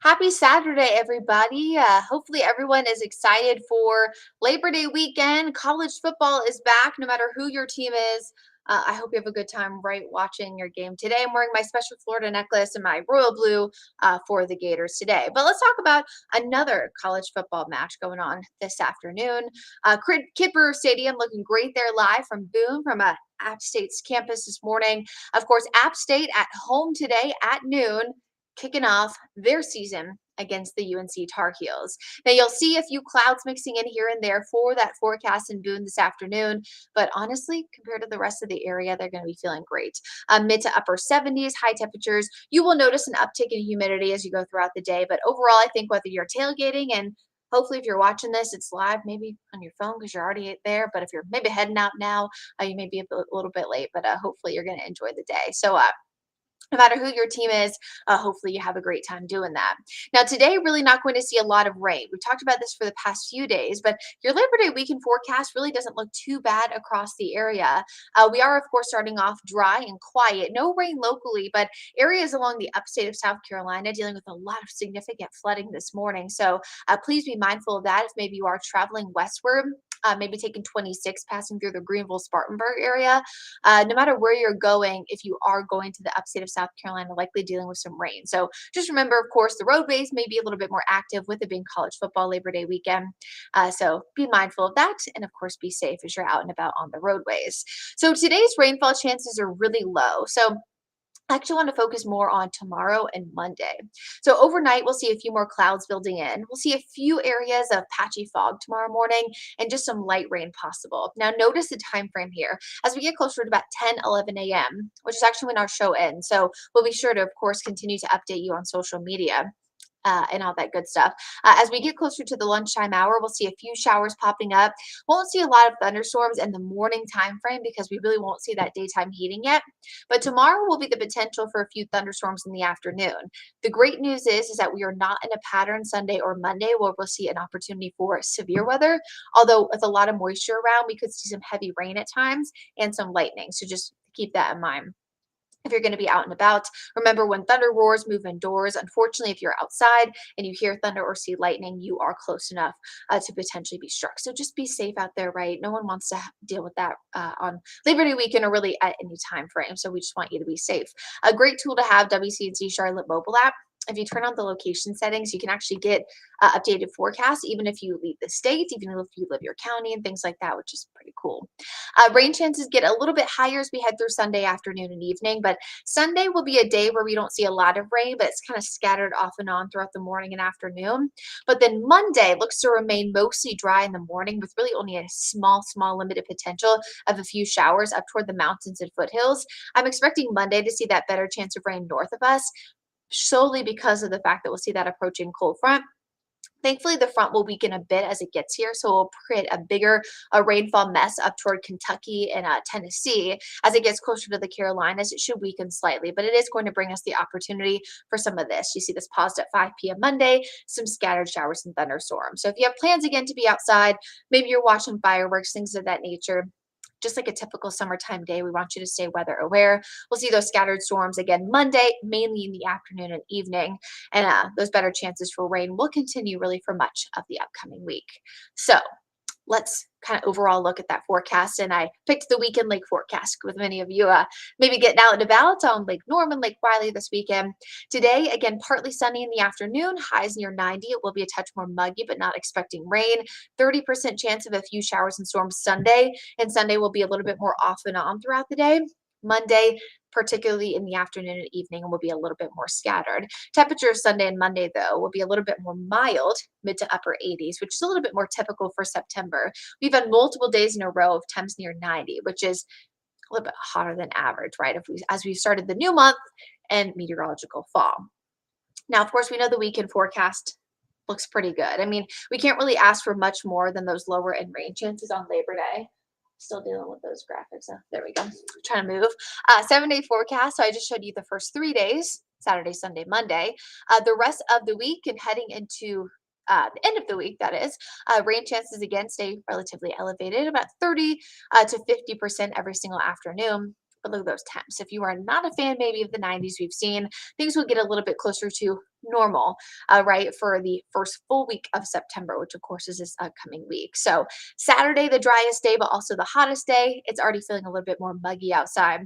Happy Saturday, everybody. Hopefully, everyone is excited for Labor Day weekend. College football is back, no matter who your team is. I hope you have a good time watching your game today. I'm wearing my special Florida necklace and my royal blue for the Gators today. But let's talk about another college football match going on this afternoon. Kipper Stadium looking great there live from Boone from App State's campus this morning. Of course, App State at home today at noon, kicking off their season against the UNC Tar Heels. Now, you'll see a few clouds mixing in here and there for that forecast in Boone this afternoon, but honestly, compared to the rest of the area, they're going to be feeling great. Mid to upper 70s, high temperatures. You will notice an uptick in humidity as you go throughout the day, but overall, I think whether you're tailgating and hopefully if you're watching this, it's live, maybe on your phone because you're already there, but if you're maybe heading out now, you may be a little bit late, but hopefully you're going to enjoy the day. So, no matter who your team is, hopefully you have a great time doing that. Now, today, really not going to see a lot of rain. We've talked about this for the past few days, but your Labor Day weekend forecast really doesn't look too bad across the area. We are, of course, starting off dry and quiet. No rain locally, but areas along the upstate of South Carolina dealing with a lot of significant flooding this morning. So please be mindful of that if maybe you are traveling westward. Maybe taking 26, passing through the Greenville Spartanburg area. No matter where you're going, if you are going to the upstate of South Carolina, likely dealing with some rain. So just remember, of course, the roadways may be a little bit more active with it being college football Labor Day weekend. So be mindful of that. And of course, be safe as you're out and about on the roadways. So today's rainfall chances are really low. So I actually want to focus more on tomorrow and Monday. So overnight, we'll see a few more clouds building in. We'll see a few areas of patchy fog tomorrow morning and just some light rain possible. Now, notice the time frame here as we get closer to about 10, 11 a.m., which is actually when our show ends. So we'll be sure to, of course, continue to update you on social media. And all that good stuff. As we get closer to the lunchtime hour, we'll see a few showers popping up. Won't see a lot of thunderstorms in the morning time frame because we really won't see that daytime heating yet. But tomorrow will be the potential for a few thunderstorms in the afternoon. The great news is that we are not in a pattern Sunday or Monday where we'll see an opportunity for severe weather. Although with a lot of moisture around, we could see some heavy rain at times and some lightning. So just keep that in mind. If you're going to be out and about, remember when thunder roars, move indoors. Unfortunately, if you're outside and you hear thunder or see lightning, you are close enough to potentially be struck. So just be safe out there, right? No one wants to deal with that on Labor Day weekend or really at any time frame. So we just want you to be safe. A great tool to have, WCNC Charlotte mobile app. If you turn on the location settings, you can actually get updated forecasts, even if you leave the state, even if you live your county and things like that, which is pretty cool. Rain chances get a little bit higher as we head through Sunday afternoon and evening, but Sunday will be a day where we don't see a lot of rain, but it's kind of scattered off and on throughout the morning and afternoon. But then Monday looks to remain mostly dry in the morning with really only a small limited potential of a few showers up toward the mountains and foothills. I'm expecting Monday to see that better chance of rain north of us, solely because of the fact that we'll see that approaching cold front. Thankfully, the front will weaken a bit as it gets here, so we'll create a bigger rainfall mess up toward Kentucky and Tennessee. As it gets closer to the Carolinas, it should weaken slightly, but it is going to bring us the opportunity for some of this. You see this paused at 5 p.m. Monday, some scattered showers and thunderstorms. So if you have plans again to be outside, maybe you're watching fireworks, things of that nature, just like a typical summertime day, we want you to stay weather aware. We'll see those scattered storms again Monday, mainly in the afternoon and evening. And those better chances for rain will continue really for much of the upcoming week. So let's kind of overall look at that forecast, and I picked the weekend lake forecast with many of you maybe getting out and about on Lake Norman, Lake Wiley this weekend. Today, again, partly sunny in the afternoon, highs near 90. It will be a touch more muggy, but not expecting rain. 30% chance of a few showers and storms Sunday, and Sunday will be a little bit more off and on throughout the day. Monday, particularly in the afternoon and evening, will be a little bit more scattered. Temperatures Sunday and Monday, though, will be a little bit more mild, mid to upper 80s, which is a little bit more typical for September. We've had multiple days in a row of temps near 90, which is a little bit hotter than average, right? As we started the new month and meteorological fall. Now, of course, we know the weekend forecast looks pretty good. I mean, we can't really ask for much more than those lower end rain chances on Labor Day. Still dealing with those graphics. There we go. Trying to move. 7-day forecast. So I just showed you the first 3 days, Saturday, Sunday, Monday. The rest of the week and heading into the end of the week, that is, rain chances again stay relatively elevated, about 30 to 50% every single afternoon. But look at those temps. If you are not a fan maybe of the 90s we've seen, things will get a little bit closer to normal, right, for the first full week of September, which of course is this upcoming week. So Saturday, the driest day, but also the hottest day. It's already feeling a little bit more muggy outside.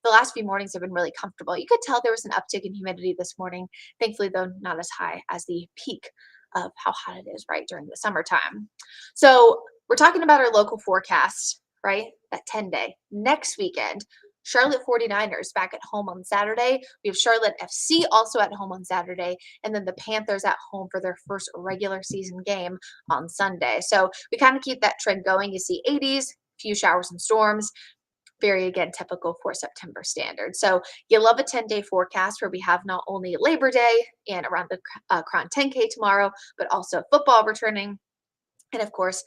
The last few mornings have been really comfortable. You could tell there was an uptick in humidity this morning. Thankfully, though, not as high as the peak of how hot it is right during the summertime. So we're talking about our local forecast, right? That 10-day. Next weekend, Charlotte 49ers back at home on Saturday. We have Charlotte FC also at home on Saturday, and then the Panthers at home for their first regular season game on Sunday. So we kind of keep that trend going. You see 80s, few showers and storms. Very, again, typical for September standards. So you love a 10-day forecast where we have not only Labor Day and around the Crown 10K tomorrow, but also football returning, and of course,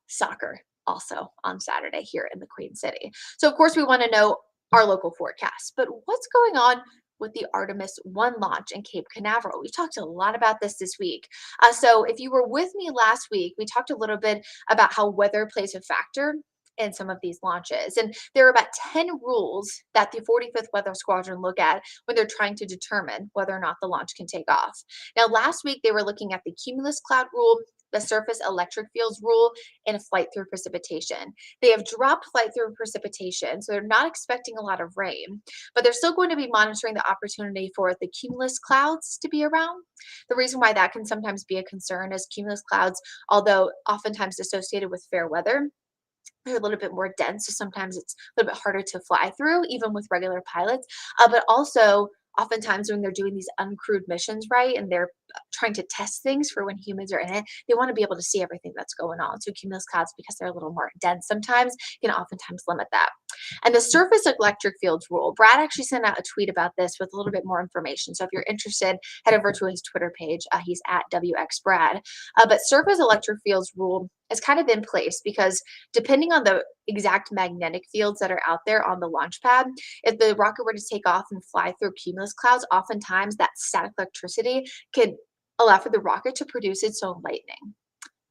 soccer also on Saturday here in the Queen City. So of course, we want to know our local forecast, but what's going on with the Artemis 1 launch in Cape Canaveral? We talked a lot about this week. So if you were with me last week, we talked a little bit about how weather plays a factor in some of these launches. And there are about 10 rules that the 45th Weather Squadron look at when they're trying to determine whether or not the launch can take off. Now, last week they were looking at the cumulus cloud rule, the surface electric fields rule, and flight through precipitation. They have dropped flight through precipitation, so they're not expecting a lot of rain, but they're still going to be monitoring the opportunity for the cumulus clouds to be around. The reason why that can sometimes be a concern is cumulus clouds, although oftentimes associated with fair weather, they're a little bit more dense, so sometimes it's a little bit harder to fly through, even with regular pilots. But also, oftentimes when they're doing these uncrewed missions, right, and they're trying to test things for when humans are in it, they want to be able to see everything that's going on. So cumulus clouds, because they're a little more dense sometimes, can oftentimes limit that. And the surface electric fields rule, Brad actually sent out a tweet about this with a little bit more information. So if you're interested, head over to his Twitter page. He's at WXBrad. But surface electric fields rule is kind of in place because depending on the exact magnetic fields that are out there on the launch pad, if the rocket were to take off and fly through cumulus clouds, oftentimes that static electricity could allow for the rocket to produce its own lightning.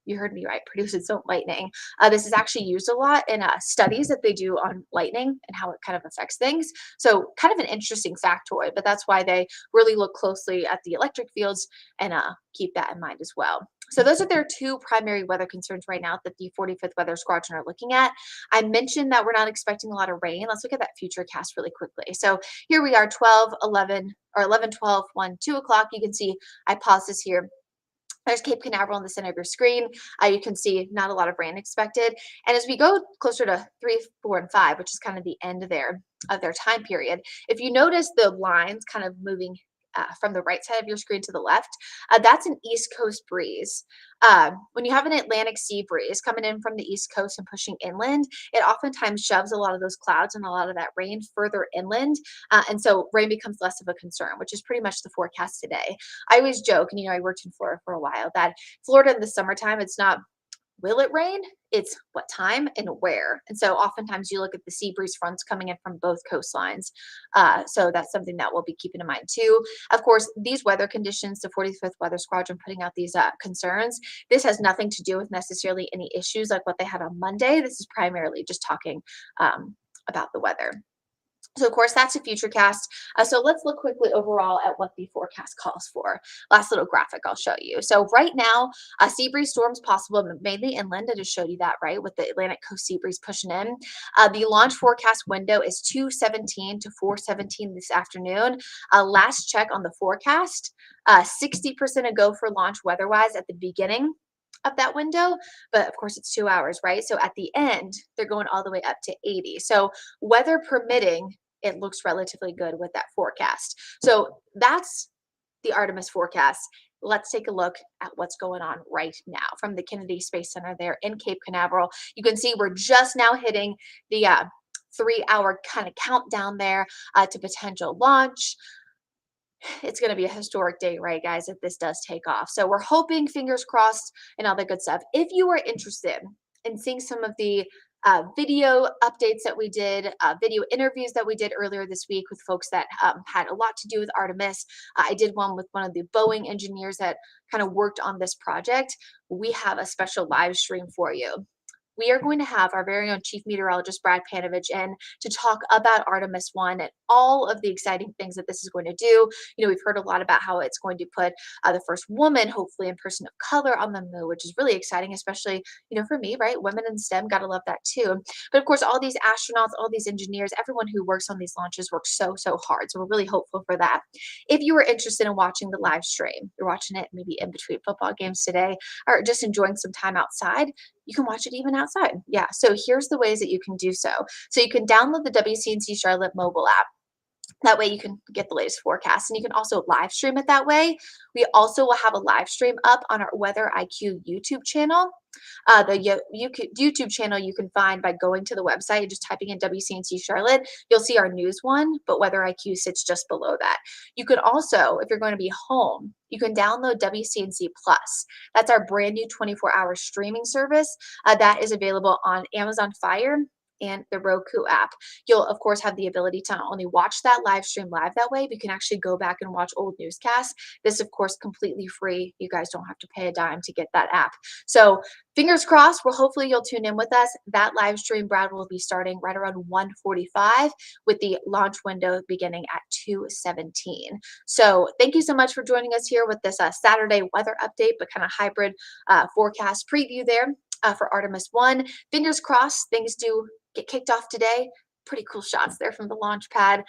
You heard me right, produce its own lightning. This is actually used a lot in studies that they do on lightning and how it kind of affects things. So kind of an interesting factoid, but that's why they really look closely at the electric fields and keep that in mind as well. So those are their two primary weather concerns right now that the 45th Weather Squadron are looking at. I mentioned that we're not expecting a lot of rain. Let's look at that future cast really quickly. So here we are, 12, 11, or 11, 12, 1, 2 o'clock. You can see I paused this here. There's Cape Canaveral in the center of your screen. You can see not a lot of rain expected. And as we go closer to 3, 4, and 5, which is kind of the end of their time period, if you notice the lines kind of moving from the right side of your screen to the left, that's an East Coast breeze. When you have an Atlantic sea breeze coming in from the East Coast and pushing inland, it oftentimes shoves a lot of those clouds and a lot of that rain further inland. And so rain becomes less of a concern, which is pretty much the forecast today. I always joke, and I worked in Florida for a while, that Florida in the summertime, it's not will it rain? It's what time and where. And so oftentimes you look at the sea breeze fronts coming in from both coastlines. So that's something that we'll be keeping in mind too. Of course, these weather conditions, the 45th Weather Squadron putting out these concerns, this has nothing to do with necessarily any issues like what they had on Monday. This is primarily just talking about the weather. So of course that's a future cast. So let's look quickly overall at what the forecast calls for. Last little graphic I'll show you. So right now, sea breeze storms possible, mainly inland. I just showed you that, right, with the Atlantic coast sea breeze pushing in. The launch forecast window is 2:17 to 4:17 this afternoon. Last check on the forecast, 60% a go for launch weather-wise at the beginning of that window, but of course it's 2 hours, right? So at the end, they're going all the way up to 80. So weather permitting, it looks relatively good with that forecast. So that's the Artemis forecast. Let's take a look at what's going on right now from the Kennedy Space Center there in Cape Canaveral. You can see we're just now hitting the 3 hour kind of countdown there to potential launch. It's going to be a historic day, right, guys, if this does take off. So we're hoping, fingers crossed, and all that good stuff. If you are interested in seeing some of the video updates that we did, video interviews that we did earlier this week with folks that had a lot to do with Artemis. I did one with one of the Boeing engineers that kind of worked on this project. We have a special live stream for you. We are going to have our very own chief meteorologist, Brad Panovich, in to talk about Artemis 1 and all of the exciting things that this is going to do. You know, we've heard a lot about how it's going to put the first woman, hopefully in person of color, on the moon, which is really exciting, especially, you know, for me, right? Women in STEM, gotta love that too. But of course, all these astronauts, all these engineers, everyone who works on these launches works so, so hard. So we're really hopeful for that. If you were interested in watching the live stream, you're watching it maybe in between football games today, or just enjoying some time outside, you can watch it even outside. Yeah. So here's the ways that you can do so. So you can download the WCNC Charlotte mobile app. That way you can get the latest forecast and you can also live stream it that way. We also will have a live stream up on our Weather IQ YouTube channel. YouTube channel you can find by going to the website and just typing in WCNC Charlotte. You'll see our news one, but Weather IQ sits just below that. You can also, if you're going to be home, you can download WCNC Plus. That's our brand new 24-hour streaming service that is available on Amazon Fire and the Roku app. You'll, of course, have the ability to not only watch that live stream live that way, but you can actually go back and watch old newscasts. This, of course, completely free. You guys don't have to pay a dime to get that app. So fingers crossed, well, hopefully you'll tune in with us. That live stream, Brad, will be starting right around 1:45 with the launch window beginning at 2:17. So thank you so much for joining us here with this Saturday weather update, but kind of hybrid forecast preview there for Artemis 1. Fingers crossed things do get kicked off today. Pretty cool shots there from the launch pad.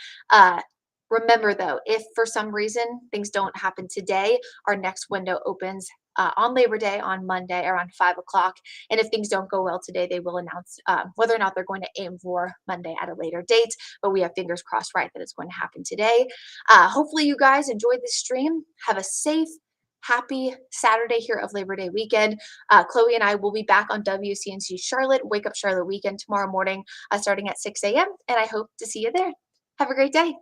Remember though, if for some reason things don't happen today, our next window opens on Labor Day on Monday around 5 o'clock. And if things don't go well today, they will announce whether or not they're going to aim for Monday at a later date. But we have fingers crossed, right, that it's going to happen today. Hopefully you guys enjoyed this stream. Have a safe, happy Saturday here of Labor Day weekend. Chloe and I will be back on WCNC Charlotte, Wake Up Charlotte weekend tomorrow morning, starting at 6 a.m. And I hope to see you there. Have a great day.